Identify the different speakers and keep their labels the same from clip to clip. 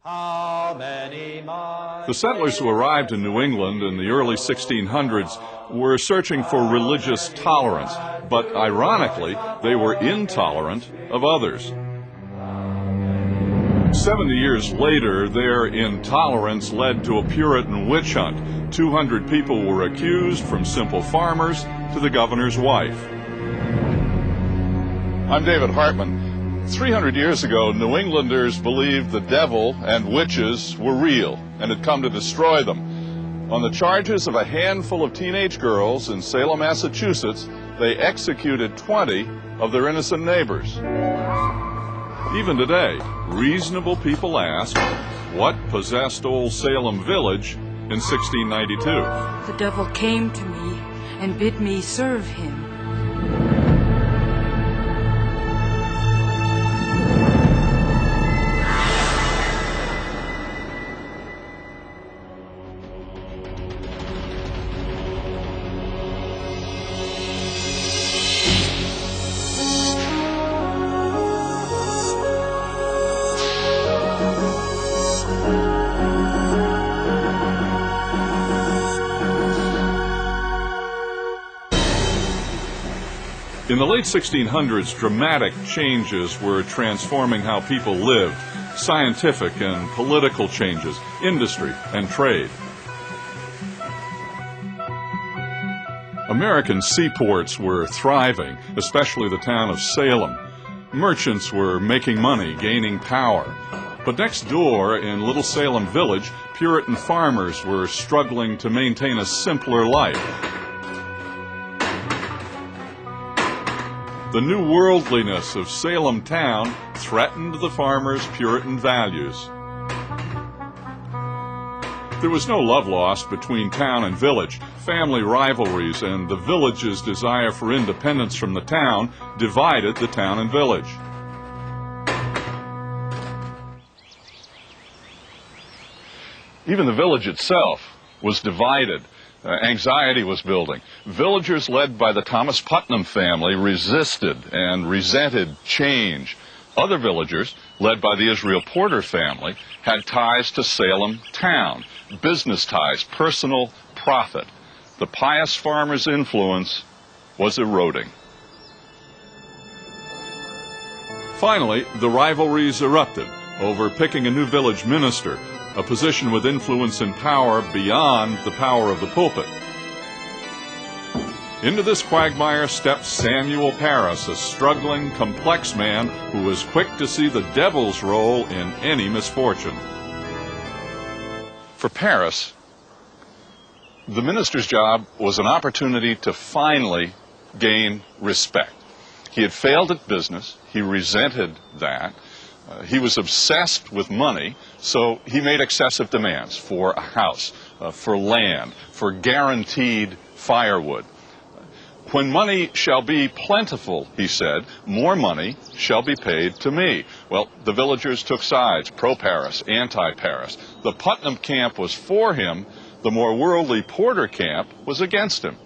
Speaker 1: The settlers who arrived in New England in the early 1600s were searching for religious tolerance, but ironically, they were intolerant of others. 70 years later, their intolerance led to a Puritan witch hunt. 200 people were accused, from simple farmers to the governor's wife. I'm David Hartman. 300 years ago, New Englanders believed the devil and witches were real and had come to destroy them. On the charges of a handful of teenage girls in Salem, Massachusetts, they executed 20 of their innocent neighbors. Even today, reasonable people ask, what possessed old Salem village in 1692?
Speaker 2: The devil came to me and bid me serve him.
Speaker 1: In the late 1600s, dramatic changes were transforming how people lived, scientific and political changes, industry and trade. American seaports were thriving, especially the town of Salem. Merchants were making money, gaining power. But next door in Little Salem Village, Puritan farmers were struggling to maintain a simpler life. The new worldliness of Salem town threatened the farmers' Puritan values. There was no love lost between town and village. Family rivalries and the village's desire for independence from the town divided the town and village. Even the village itself was divided. Anxiety was building. Villagers led by the Thomas Putnam family resisted and resented change. Other villagers, led by the Israel Porter family, had ties to Salem town, business ties, personal profit. The pious farmers' influence was eroding. Finally, the rivalries erupted over picking a new village minister, a position with influence and power beyond the power of the pulpit. Into this quagmire stepped Samuel Parris, a struggling, complex man who was quick to see the devil's role in any misfortune. For Parris, the minister's job was an opportunity to finally gain respect. He had failed at business. He resented that. He was obsessed with money, so he made excessive demands for a house, for land, for guaranteed firewood. When money shall be plentiful, he said, more money shall be paid to me. Well, the villagers took sides, pro-Parris, anti-Parris. The Putnam camp was for him. The more worldly Porter camp was against him.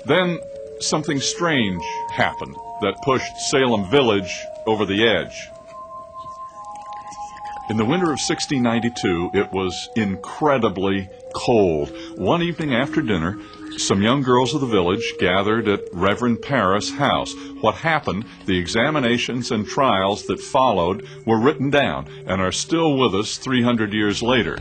Speaker 1: Then something strange happened that pushed Salem Village over the edge. In the winter of 1692, it was incredibly cold. One evening after dinner, some young girls of the village gathered at Reverend Parris' house. What happened, the examinations and trials that followed, were written down and are still with us 300 years later.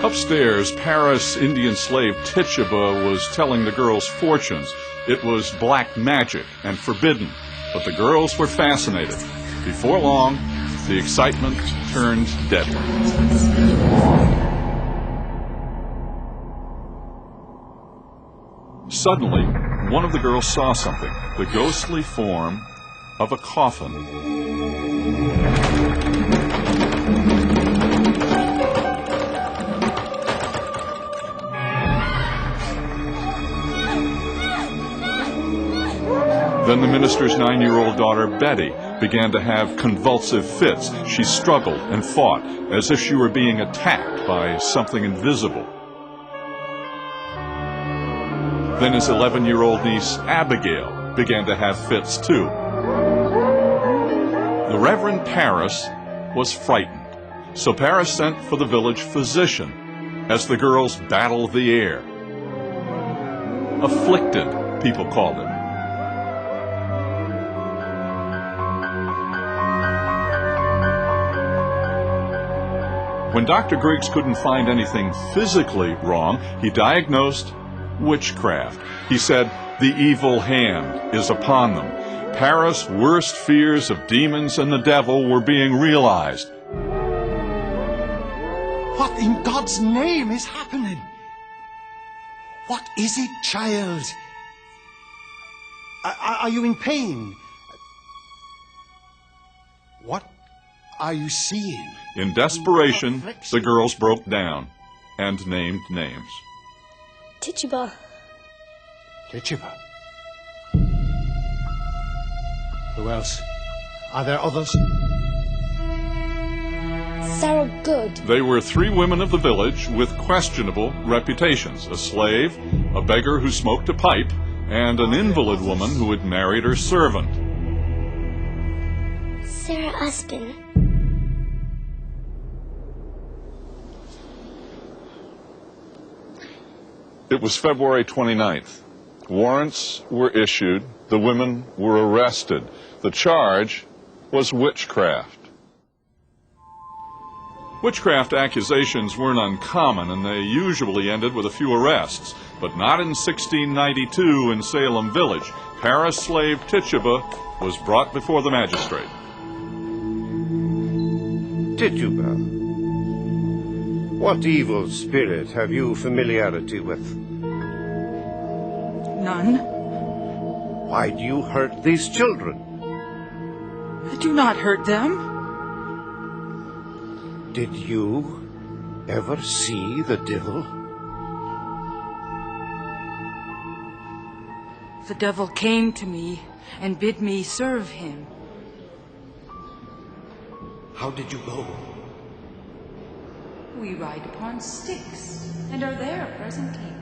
Speaker 1: Upstairs, Parris' Indian slave Tituba was telling the girls fortunes. It was black magic and forbidden, but the girls were fascinated. Before long, the excitement turned deadly. Suddenly, one of the girls saw something, the ghostly form of a coffin. Then the minister's 9-year-old daughter, Betty, began to have convulsive fits. She struggled and fought as if she were being attacked by something invisible. Then his 11-year-old niece, Abigail, began to have fits too. The Reverend Paris was frightened, so Paris sent for the village physician as the girls battled the air. Afflicted, people called him. When Dr. Griggs couldn't find anything physically wrong, he diagnosed witchcraft. He said, "The evil hand is upon them." Paris' worst fears of demons and the devil were being realized.
Speaker 3: What in God's name is happening? What is it, child? Are you in pain? What are you seeing?
Speaker 1: In desperation, the girls broke down and named names.
Speaker 4: Tituba.
Speaker 3: Tituba. Who else? Are there others?
Speaker 4: Sarah Good.
Speaker 1: They were 3 women of the village with questionable reputations: a slave, a beggar who smoked a pipe, and an invalid woman who had married her servant.
Speaker 4: Sarah Usbin.
Speaker 1: It was February 29th. Warrants were issued. The women were arrested. The charge was witchcraft. Witchcraft accusations weren't uncommon, and they usually ended with a few arrests, but not in 1692 in Salem village. Paris slave Tituba was brought before the magistrate.
Speaker 5: Tituba, what evil spirit have you familiarity with?
Speaker 2: None.
Speaker 5: Why do you hurt these children?
Speaker 2: I do not hurt them.
Speaker 5: Did you ever see the devil?
Speaker 2: The devil came to me and bid me serve him.
Speaker 3: How did you go?
Speaker 2: We ride upon sticks and are there presently.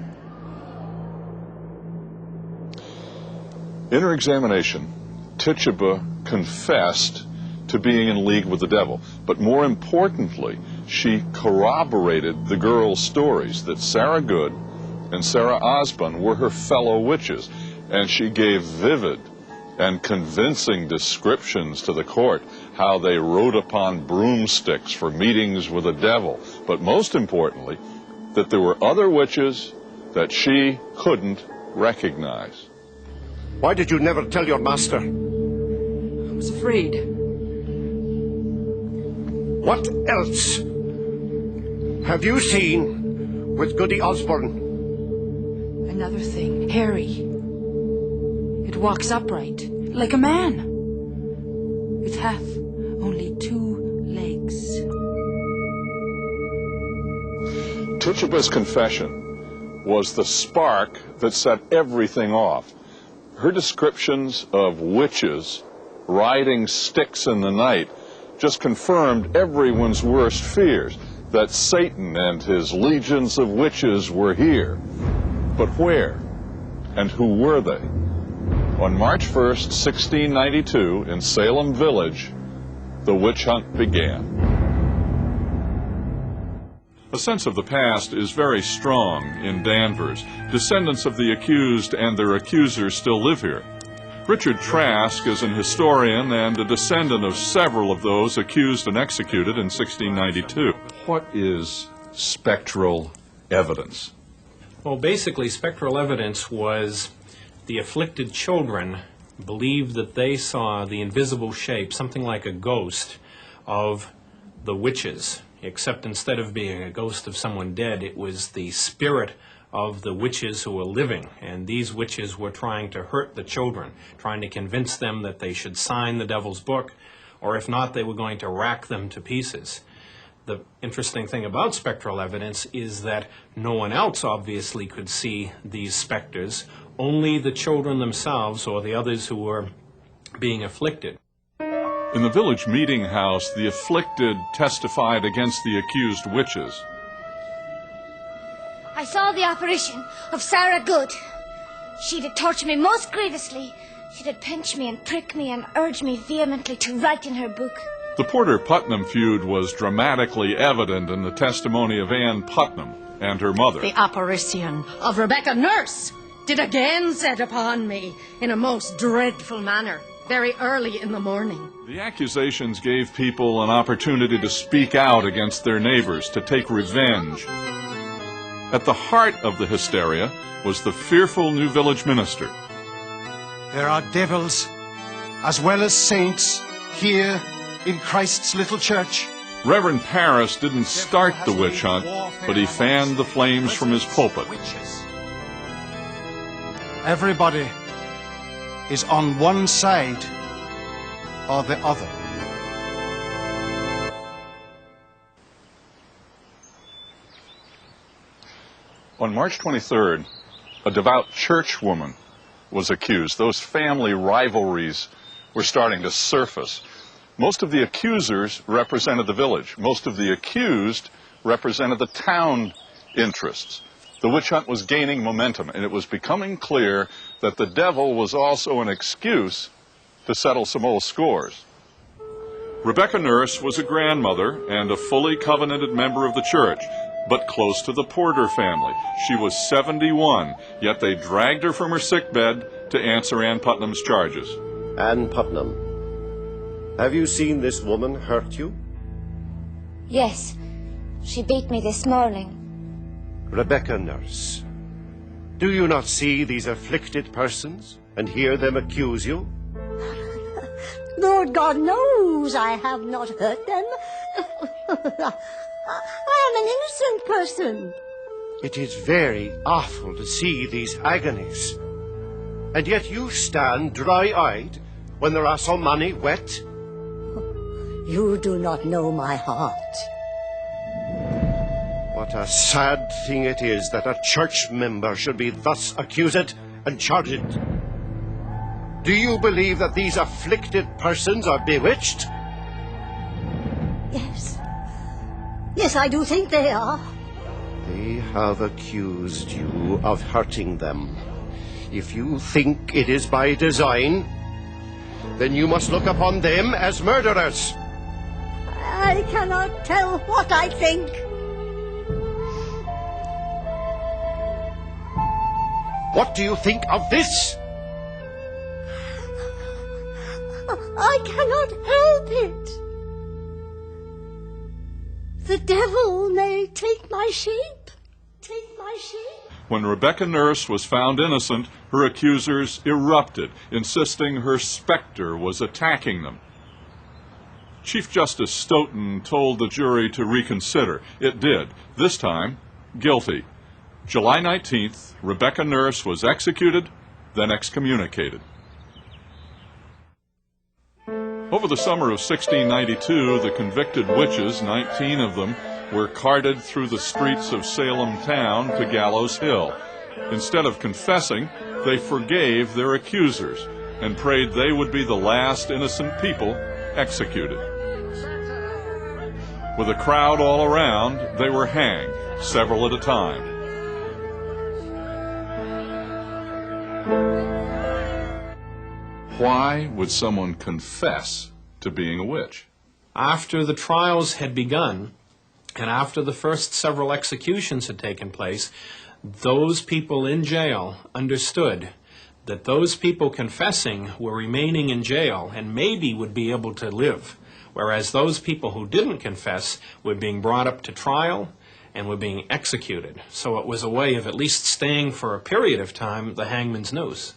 Speaker 1: In her examination, Tituba confessed to being in league with the devil, but more importantly, she corroborated the girls' stories that Sarah Good and Sarah Osborne were her fellow witches, and she gave vivid and convincing descriptions to the court how they rode upon broomsticks for meetings with the devil, but most importantly, that there were other witches that she couldn't recognize.
Speaker 5: Why did you never tell your master?
Speaker 2: I was afraid.
Speaker 5: What else have you seen with Goody Osborne?
Speaker 2: Another thing, Harry. It walks upright, like a man. It hath only 2 legs.
Speaker 1: Tituba's confession was the spark that set everything off. Her descriptions of witches riding sticks in the night just confirmed everyone's worst fears, that Satan and his legions of witches were here. But where? And who were they? On March 1st, 1692, in Salem village, the witch hunt began. A sense of the past is very strong in Danvers. Descendants of the accused and their accusers still live here. Richard Trask is an historian and a descendant of several of those accused and executed in 1692. What is spectral evidence?
Speaker 6: Well, basically, spectral evidence was the afflicted children believed that they saw the invisible shape, something like a ghost, of the witches, except instead of being a ghost of someone dead, it was the spirit of the witches who were living, and these witches were trying to hurt the children, trying to convince them that they should sign the devil's book, or if not, they were going to rack them to pieces. The interesting thing about spectral evidence is that no one else obviously could see these specters, only the children themselves or the others who were being afflicted.
Speaker 1: In the village meeting house, the afflicted testified against the accused witches.
Speaker 4: I saw the apparition of Sarah Good. She did torture me most grievously, She did pinch me and prick me and urge me vehemently to write in her book.
Speaker 1: The Porter-Putnam feud was dramatically evident in the testimony of Ann Putnam and her mother.
Speaker 7: The apparition of Rebecca Nurse did again set upon me in a most dreadful manner, very early in the morning.
Speaker 1: The accusations gave people an opportunity to speak out against their neighbors, to take revenge. At the heart of the hysteria was the fearful new village minister.
Speaker 3: There are devils as well as saints here in Christ's little church.
Speaker 1: Reverend Parris didn't start the witch hunt, but he fanned the flames from his pulpit.
Speaker 3: Everybody is on one side or the other.
Speaker 1: On March 23rd, a devout churchwoman was accused. Those family rivalries were starting to surface. Most of the accusers represented the village. Most of the accused represented the town interests. The witch hunt was gaining momentum, and it was becoming clear that the devil was also an excuse to settle some old scores. Rebecca Nurse was a grandmother and a fully covenanted member of the church, but close to the Porter family. She was 71, yet they dragged her from her sickbed to answer Ann Putnam's charges.
Speaker 5: Ann Putnam, have you seen this woman hurt you?
Speaker 4: Yes, she beat me this morning.
Speaker 5: Rebecca Nurse, do you not see these afflicted persons and hear them accuse you?
Speaker 8: Lord God knows I have not hurt them. I am an innocent person.
Speaker 5: It is very awful to see these agonies. And yet you stand dry-eyed when there are so many wet.
Speaker 8: You do not know my heart.
Speaker 5: What a sad thing it is that a church member should be thus accused and charged. Do you believe that these afflicted persons are bewitched?
Speaker 8: Yes. Yes, I do think they are.
Speaker 5: They have accused you of hurting them. If you think it is by design, then you must look upon them as murderers.
Speaker 8: I cannot tell what I think.
Speaker 5: What do you think of this?
Speaker 8: I cannot help it. The devil may take my shape. Take my shape.
Speaker 1: When Rebecca Nurse was found innocent, her accusers erupted, insisting her specter was attacking them. Chief Justice Stoughton told the jury to reconsider. It did, this time guilty. July 19th, Rebecca Nurse was executed, then excommunicated. Over the summer of 1692, the convicted witches, 19 of them, were carted through the streets of Salem town to Gallows Hill. Instead of confessing, they forgave their accusers and prayed they would be the last innocent people executed. With a crowd all around, they were hanged, several at a time. Why would someone confess to being a witch?
Speaker 6: After the trials had begun, and after the first several executions had taken place, those people in jail understood that those people confessing were remaining in jail and maybe would be able to live, whereas those people who didn't confess were being brought up to trial and were being executed. So it was a way of at least staying for a period of time the hangman's noose.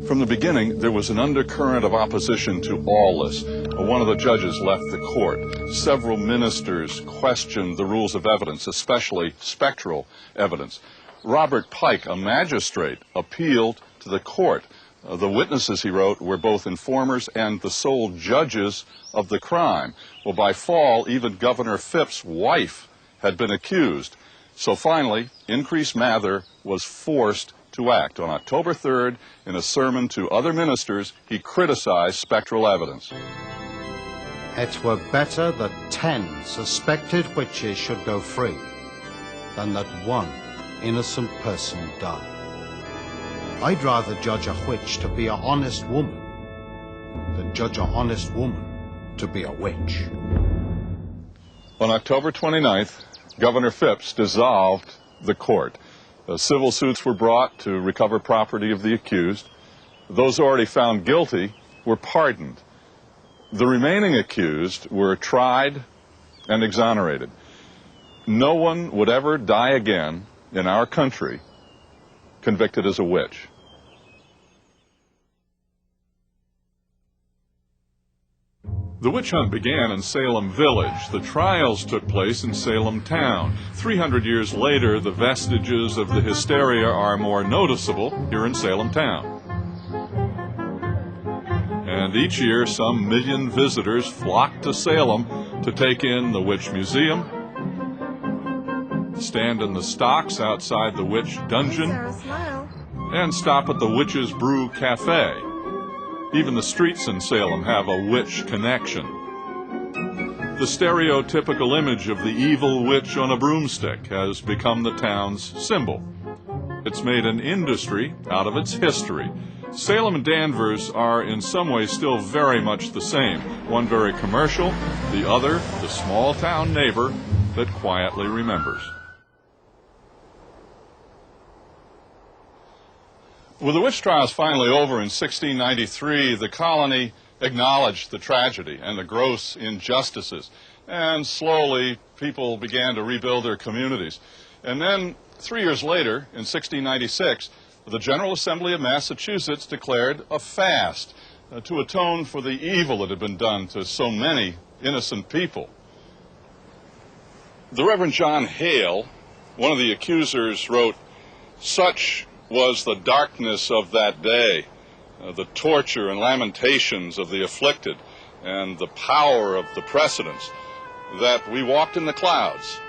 Speaker 1: From the beginning, there was an undercurrent of opposition to all this. One of the judges left the court. Several ministers questioned the rules of evidence, especially spectral evidence. Robert Pike, a magistrate, appealed to the court. The witnesses, he wrote, were both informers and the sole judges of the crime. Well, by fall, even Governor Phipps's wife had been accused. So finally, Increase Mather was forced to act. On October 3rd, in a sermon to other ministers, he criticized spectral evidence.
Speaker 3: It were better that 10 suspected witches should go free than that one innocent person die. I'd rather judge a witch to be a honest woman than judge a honest woman to be a witch.
Speaker 1: On October 29th, Governor Phipps dissolved the court. Civil suits were brought to recover property of the accused. Those already found guilty were pardoned. The remaining accused were tried and exonerated. No one would ever die again in our country convicted as a witch. The witch hunt began in Salem Village. The trials took place in Salem Town. 300 years later, the vestiges of the hysteria are more noticeable here in Salem Town. And each year, some million visitors flock to Salem to take in the Witch Museum, stand in the stocks outside the Witch Dungeon, and stop at the Witch's Brew Cafe. Even the streets in Salem have a witch connection. The stereotypical image of the evil witch on a broomstick has become the town's symbol. It's made an industry out of its history. Salem and Danvers are in some ways still very much the same. One very commercial, the other the small town neighbor that quietly remembers. With the witch trials finally over in 1693, the colony acknowledged the tragedy and the gross injustices, and slowly people began to rebuild their communities. And then 3 years later, in 1696, the General Assembly of Massachusetts declared a fast to atone for the evil that had been done to so many innocent people. The Reverend John Hale, one of the accusers, wrote, "Such was the darkness of that day, the torture and lamentations of the afflicted, and the power of the precedents, that we walked in the clouds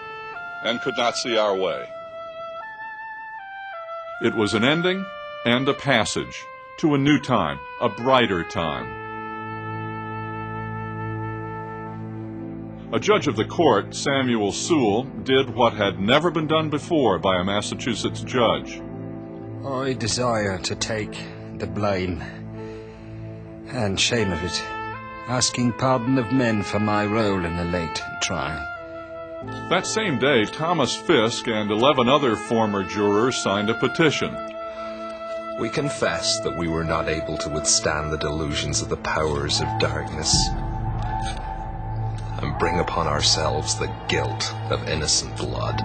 Speaker 1: and could not see our way." It was an ending and a passage to a new time, a brighter time. A judge of the court, Samuel Sewell, did what had never been done before by a Massachusetts judge.
Speaker 9: I desire to take the blame and shame of it, asking pardon of men for my role in the late trial.
Speaker 1: That same day, Thomas Fisk and 11 other former jurors signed a petition.
Speaker 10: We confess that we were not able to withstand the delusions of the powers of darkness and bring upon ourselves the guilt of innocent blood.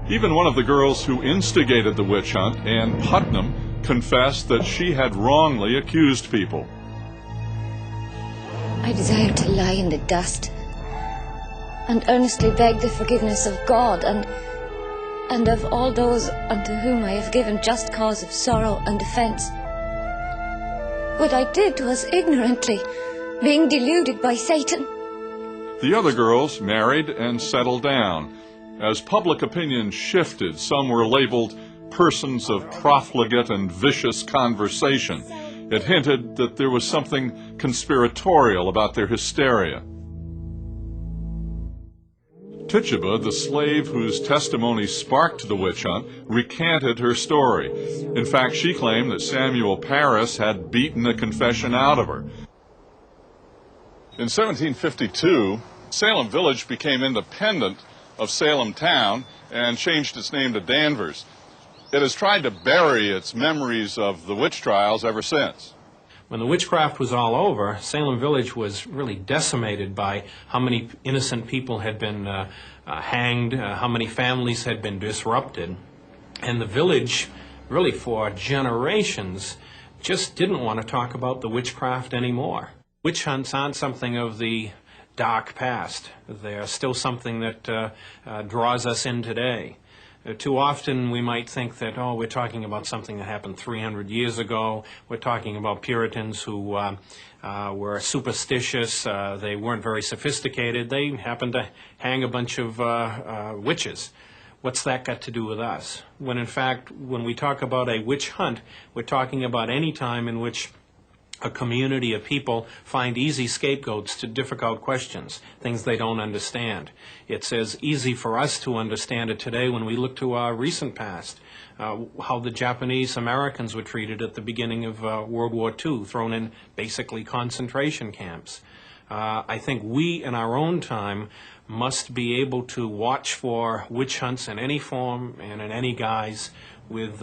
Speaker 1: Even one of the girls who instigated the witch hunt, Ann Putnam, confessed that she had wrongly accused people.
Speaker 4: I desire to lie in the dust and earnestly beg the forgiveness of God and of all those unto whom I have given just cause of sorrow and offence. What I did was ignorantly, being deluded by Satan.
Speaker 1: The other girls married and settled down. As public opinion shifted, some were labeled persons of profligate and vicious conversation. It hinted that there was something conspiratorial about their hysteria. Tituba, the slave whose testimony sparked the witch hunt, recanted her story. In fact, she claimed that Samuel Parris had beaten a confession out of her. In 1752, Salem Village became independent of Salem Town and changed its name to Danvers. It has tried to bury its memories of the witch trials ever since.
Speaker 6: When the witchcraft was all over, Salem Village was really decimated by how many innocent people had been hanged, how many families had been disrupted. And the village, really for generations, just didn't want to talk about the witchcraft anymore. Witch hunts aren't something of the dark past. They're still something that draws us in today. Too often we might think that, oh, we're talking about something that happened 300 years ago. We're talking about Puritans who were superstitious. They weren't very sophisticated. They happened to hang a bunch of witches. What's that got to do with us? When in fact, when we talk about a witch hunt, we're talking about any time in which a community of people find easy scapegoats to difficult questions, things they don't understand. It's as easy for us to understand it today when we look to our recent past, how the Japanese Americans were treated at the beginning of World War II, thrown in basically concentration camps. I think we, in our own time, must be able to watch for witch hunts in any form and in any guise with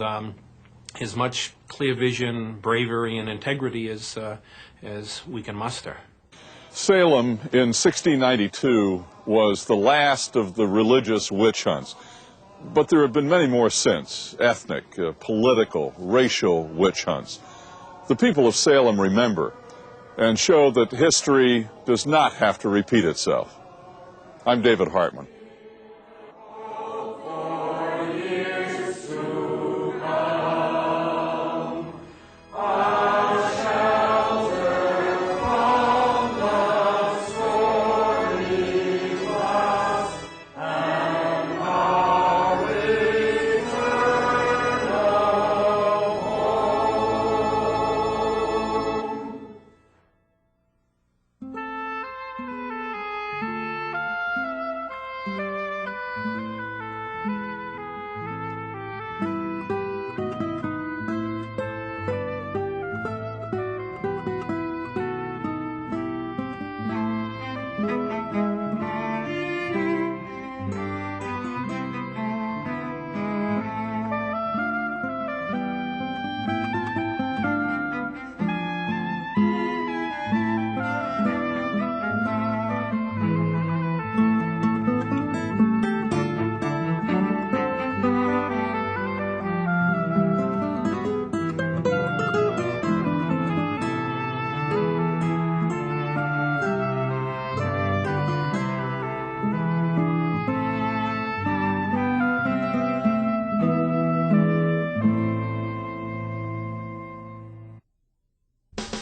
Speaker 6: as much clear vision, bravery, and integrity as we can muster.
Speaker 1: Salem in 1692 was the last of the religious witch hunts, but there have been many more since, ethnic, political, racial witch hunts. The people of Salem remember and show that history does not have to repeat itself. I'm David Hartman.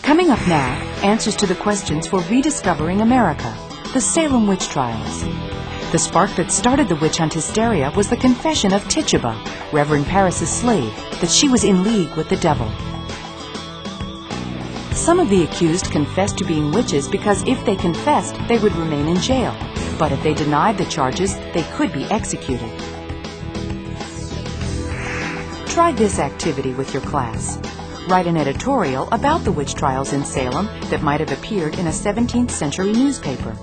Speaker 2: Coming up now, answers to the questions for rediscovering America, the Salem witch trials. The spark that started the witch hunt hysteria was the confession of Tituba, Reverend Parris's slave, that she was in league with the devil. Some of the accused confessed to being witches because if they confessed, they would remain in jail. But if they denied the charges, they could be executed. Try this activity with your class. Write an editorial about the witch trials in Salem that might have appeared in a 17th century newspaper.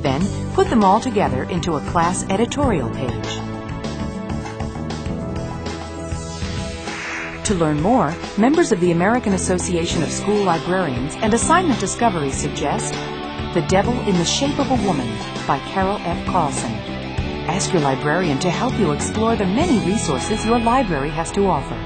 Speaker 2: Then put them all together into a class editorial page. To learn more, members of the American Association of School Librarians and Assignment Discovery suggest The Devil in the Shape of a Woman by Carol F. Carlson. Ask your librarian to help you explore the many resources your library has to offer.